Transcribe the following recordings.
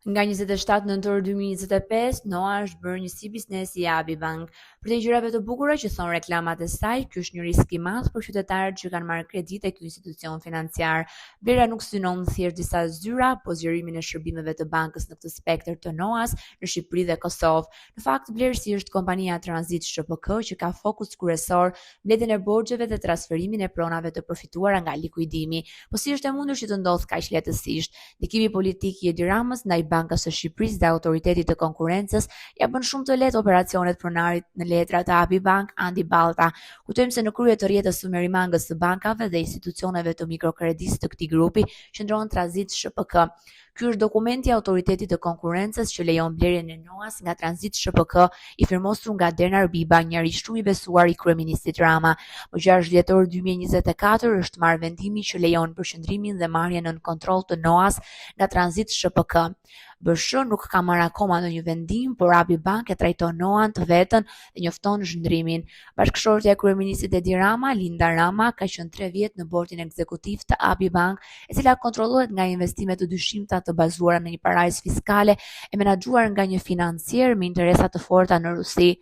Nga 27 nëntor 2025, Noa është bërë një si biznesi i Abi Bank. Për të gjërave të bukura që thon reklamat e saj, ky është një risk i madh për qytetarët që kanë marrë kredi te ky institucion financiar. Vlera nuk synon thjesht disa zyra, po zgjerimin e shërbimeve të bankës në këtë spektër të Noas në Shqipëri dhe Kosovë. Në fakt, vlerësi është kompania Transit SHPK që ka fokus kryesor mbledhjen e borxheve dhe transferimin e pronave të përfituara nga likuidimi. Po si është e mundur që të ndodh kaq lehtësisht? Ndikimi politik i Edi Ramës ndaj Bankës së Shqipërisë dhe Autoritetit të Konkurrencës ja bën shumë të lehtë operacionet pronarit në letra të Abi Bank Andi Ballta. Kujtojmë se në krye të rrjetës së merrimangës së bankave dhe institucioneve të mikrokredisë të këtij grupi qëndron Transit SHPK. Ky është dokumenti i Autoritetit të Konkurrencës që lejon blerjen e Noas nga Transit SHPK, i firmosur nga Denar Biba, njëri shumë i besuar i kryeministit Rama. Më 6 dhjetor 2024 është marrë vendimi që lejon përqendrimin dhe marrjen nën kontroll të Noas nga Transit SHPK. BSH nuk ka marrë akoma ndonjë vendim, por Abi Bank e trajton Noan të vetën dhe njofton zhndrimin. Bashkëshortja e kryeministit Edi Rama, Linda Rama, ka qenë 3 vjet në bordin ekzekutiv të Abi Bank, e cila kontrollohet nga investime të dyshimta të bazuara në një paradis fiskale e menaxhuar nga një financier me interesa të forta në Rusi.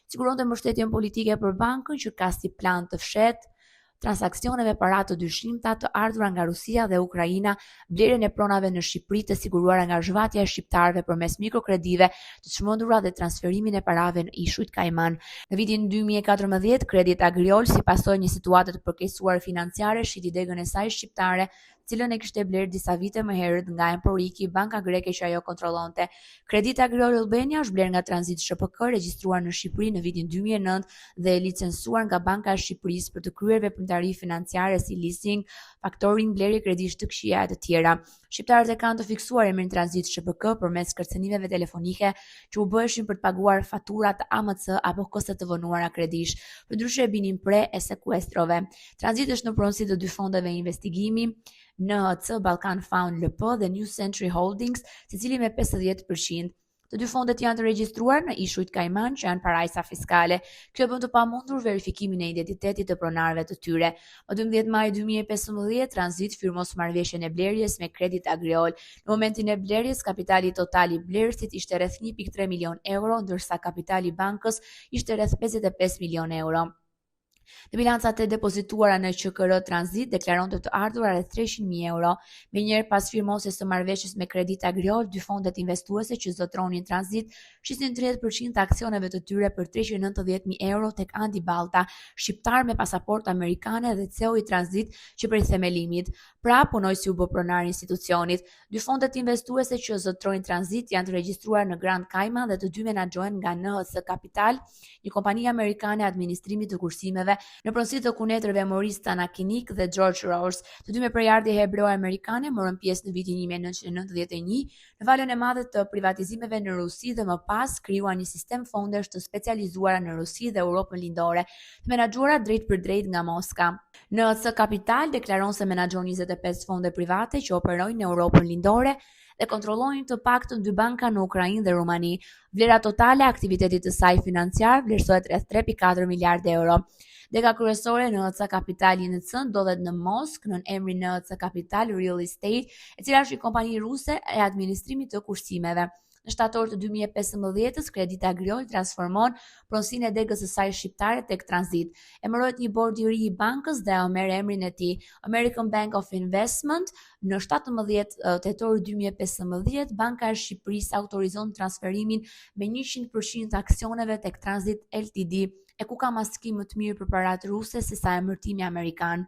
Siguronte mbështetjen politike për bankën që ka si plan të fshetë transaksioneve para të dyshimta të ardhura nga Rusia dhe Ukraina, blerjen e pronave në Shqipëri të siguruara nga zhvatja e shqiptarëve përmes mikrokredive të çmendura dhe transferimin e parave në Ishujt Kajman. Në vitin 2014, Credit Agricole, si pasojë një situate të përkeqësuar financiare, shiti degën e saj shqiptare, cilën e kishte blerë disa vite më herët nga Emporiki, banka greke që ajo kontrollonte. Credit Agricole Albania është blerë nga Transit SHPK, regjistruar në Shqipëri në vitin 2009 dhe e licencuar nga Banka e Shqipërisë për të kryer veprimtari financiare si leasing, factoring, blerje kredish të këqija e të tjera. Shqiptarët e kanë të fiksuar emrin Transit SHPK përmes kërcënimeve telefonike që u bëheshin për të paguar fatura të AMC apo koste të vonuara kredish. Përndryshe e binin pre e sekuestrove. Transit është në pronësi të dy fondeve investigimi, NHC Balkan Fund LP dhe New Century Holdings, secili me 50%. Të dy fondet janë të regjistruar në Ishujt Kajman, që janë parajsa fiskale. Kjo bën të pamundur verifikimin e identitetit të pronarëve të tyre. Më 12 maj 2015, Transit firmos marrëveshjen e blerjes me Credit Agricole. Në momentin e blerjes, kapitali total i blerësit ishte rreth 1.3 milion euro, ndërsa kapitali i bankës ishte rreth 55 milion euro. Në bilancat e depozituara në QKR Transit deklaronte të ardhura rreth 300.000 euro. Menjëherë pas firmosjes së marrëveshjes me Credit Agricole, dy fondet investuese që zotronin Transit shisin 30% të aksioneve të tyre për 390.000 euro tek Andi Ballta, shqiptar me pasaportë amerikane dhe CEO i Transit që prej themelimit pra punoi si u bë pronar i institucionit. Dy fondet investuese që zotrojnë Transit janë të regjistruar në Grand Cayman dhe të dy menaxhohen nga NHC Capital, një kompani amerikane e administrimit të kursimeve, në pronësi të kunetrëve Maurice Tanakinik dhe George Ross. Të dy me prejardhje hebreo-amerikane morën pjesë në vitin 1991 në valën e madhe të privatizimeve në Rusi dhe më pas krijuan një sistem fondesh të specializuara në Rusi dhe Europën lindore, të menaxhuara drejt për drejt nga Moska. NHC Capital deklaron se menaxhon 25 fonde private që operojnë në Europën lindore dhe kontrollojnë të paktën 2 banka në Ukrainë dhe Rumani. Vlera totale e aktivitetit të saj financiar vlerësohet rreth 3.4 miliardë euro. Dega kryesore në NHC Capital INC ndodhet në Moskë nën emrin NHC Capital Real Estate, e cila është një kompani ruse e administrimit të kursimeve. Në shtator të 2015-s, Credit Agricole transformon pronësinë e degës së saj shqiptare tek Transit. Emërohet një bord i ri i bankës dhe merr emrin e tij, American Bank of Investment. Në 17 tetor 2015, Banka e Shqipërisë autorizon transferimin me 100% të aksioneve tek Transit Ltd, e ku ka maskim më të mirë për paratë ruse se sa emërtimi amerikan.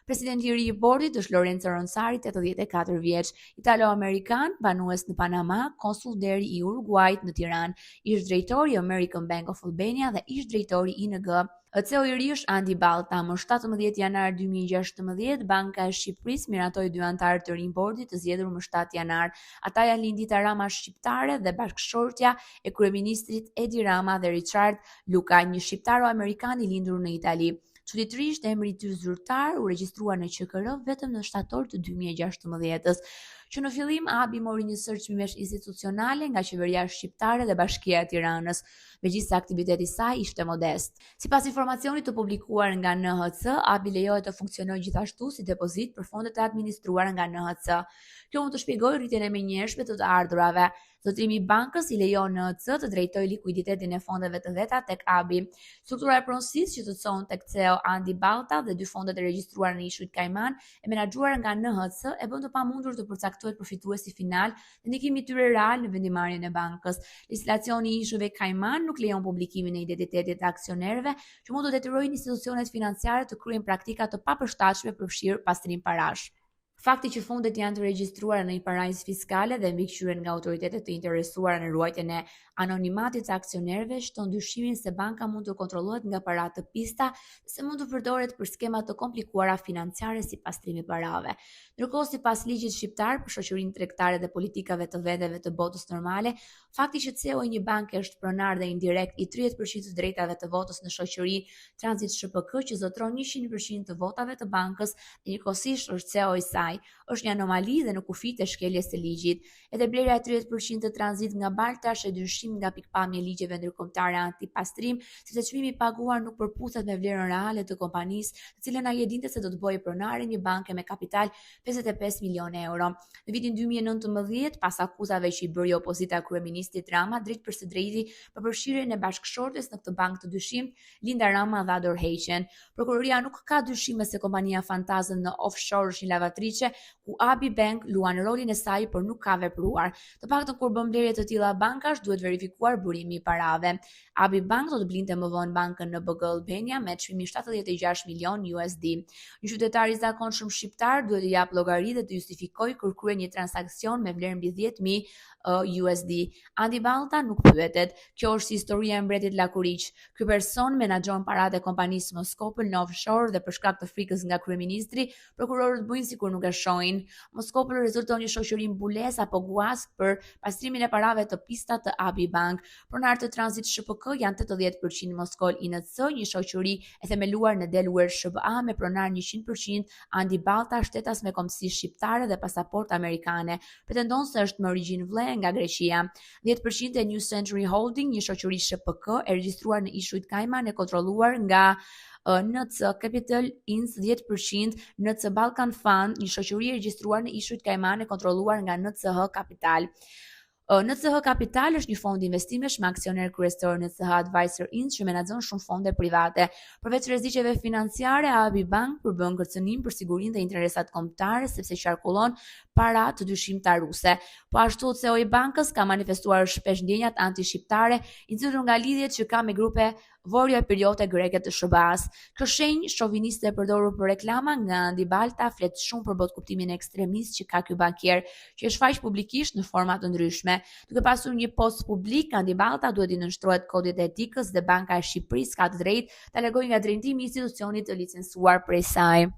Presidenti i ri i bordit është Lorenzo Ronsari, 84 vjeç, italo-amerikan, banues në Panama, konsul deri i Uruguayt në Tiranë, ish drejtori i American Bank of Albania dhe ish drejtori i ING. CEO i ri është Andi Ballta. Më 17 janar 2016, Banka e Shqipërisë miratoi 2 anëtarë të rinj bordit të zgjedhur më 7 janar. Ata janë Lindita Rama shqiptare dhe bashkëshortja e kryeministrit Edi Rama dhe Richard Luka, një shqiptaro-amerikan i lindur në Itali. Çuditërisht, emri i tij zyrtar u regjistrua në QKR vetëm në shtator të 2016-s, që në fillim Abi mori një sër çmimesh institucionale nga qeveria shqiptare dhe Bashkia e Tiranës, megjithëse aktiviteti i saj ishte modest. Sipas informacionit të publikuar nga NHC, Abi lejohet të funksionojë gjithashtu si depozit për fondet e administruara nga NHC. Kjo mund të shpjegojë rritjen e menjëhershme të ardhurave. Zotrimi i bankës i lejon NHC të drejtojë likuiditetin e fondeve të veta tek Abi. Struktura e pronësisë që të çon tek CEO Andi Ballta dhe dy fondet e regjistruara në Ishujt Kajman e menaxhuar nga NHC e bën të pamundur të përcaktohet përfituesi final dhe ndikimi i tyre real në vendimarrjen e bankës. Legjislacioni i Ishujve Kajman nuk lejon publikimin e identitetit të aksionerëve, që mund të detyrojnë institucionet financiare të kryejnë praktika të papërshtatshme për fshirë pastrim parash. Fakti që fondet janë të regjistruara në një paradis fiskale dhe mbikëqyrën nga autoritetet të interesuara në ruajtjen e anonimatit të aksionerëve shton dyshimin se banka mund të kontrollohet nga paratë të pista dhe se mund të përdoret për skema të komplikuara financiare si pastrimi parave. Ndërkohë, sipas ligjit shqiptar për shoqërinë tregtare dhe politikave të vendeve të botës normale, fakti që CEO i një banke është pronar dhe indirekt i 30% të drejtave të votës në shoqëri Transit SHPK që zotron 100% të votave të bankës dhe njëkohësisht është CEO i saj, është një anomali dhe në kufi të shkeljes së ligjit. Edhe blerja e 30% të Transit nga Balta është dyshim nga pikpamja e ligjeve ndërkombëtare antipastrim, sepse çmimi i paguar nuk përputhet me vlerën reale të kompanisë, të cilën ai e dinte se do të bëjë pronare një banke me kapital 55 milionë euro. Në vitin 2019, pas akuzave që i bëri opozita kryeministit Rama drejt për së drejti për përfshirjen e bashkëshortes në këtë bankë të dyshimt, Linda Rama dha dorëheqjen. Prokuroria nuk ka dyshime se kompania Fantazën në offshore është një lavatriçe ku Abi Bank luan rolin e saj por nuk ka vepruar. Të paktën kur bën blerje të tilla bankash duhet verifikuar burimi i parave. Abi Bank do të blinte më vonë bankën NBG Albania me çmimin 76 milion USD. Një qytetar i zakonshëm shqiptar duhet të jap llogari dhe të justifikojë kur kryen një transaksion me vlerë mbi 10.000 USD. Andi Ballta nuk pyetet. Kjo është historia e mbretit Lakuriç. Ky person menaxhon paratë e kompanisë Moskopël në offshore dhe për shkak të frikës nga kryeministri, prokurorët bëjnë sikur nuk e shohin. Moskopël rezulton një shoqëri mbulesë apo guask për pastrimin e parave të pista të Abi Bank. Pronarët të Transit SHPK janë 80% Moskol INC, një shoqëri e themeluar në Delaware SBA me pronar 100% Andi Ballta, shtetas me kombësi shqiptare dhe pasaportë amerikane. Pretendon se është me origjinë vëlle nga Greqia. 10% e New Century Holding, një shoqëri SHPK e regjistruar në Ishujt Kajman e kontrolluar nga NC Capital Inc. 10% NC Balkan Fund, një shoqëri e regjistruar në Ishujt Kajman e kontrolluar nga NCH Capital. NCH Capital është një fond investimesh me aksioner kryesor NCH Advisor Inc. që menaxhon shumë fonde private. Përveç rreziqeve financiare, Abi Bank përbën kërcënim për sigurinë dhe interesat kombëtare sepse qarkullon para të dyshimtaruse. Po ashtu CEO i bankës ka manifestuar shpesh ndjenjat anti-shqiptare, i nxjerrur nga lidhjet që ka me grupe vorja periote greke të SBA-s. Kjo shenjë shoviniste e përdorur për reklama nga Andi Ballta flet shumë për botkuptimin ekstremist që ka ky bankier, që është shfaq publikisht në forma të ndryshme. Duke pasur një post publik, Andi Ballta duhet i nënshtrohet kodit e etikës dhe Banka e Shqipërisë ka të drejtë ta largojë nga drejtimi i institucionit të licencuar prej saj.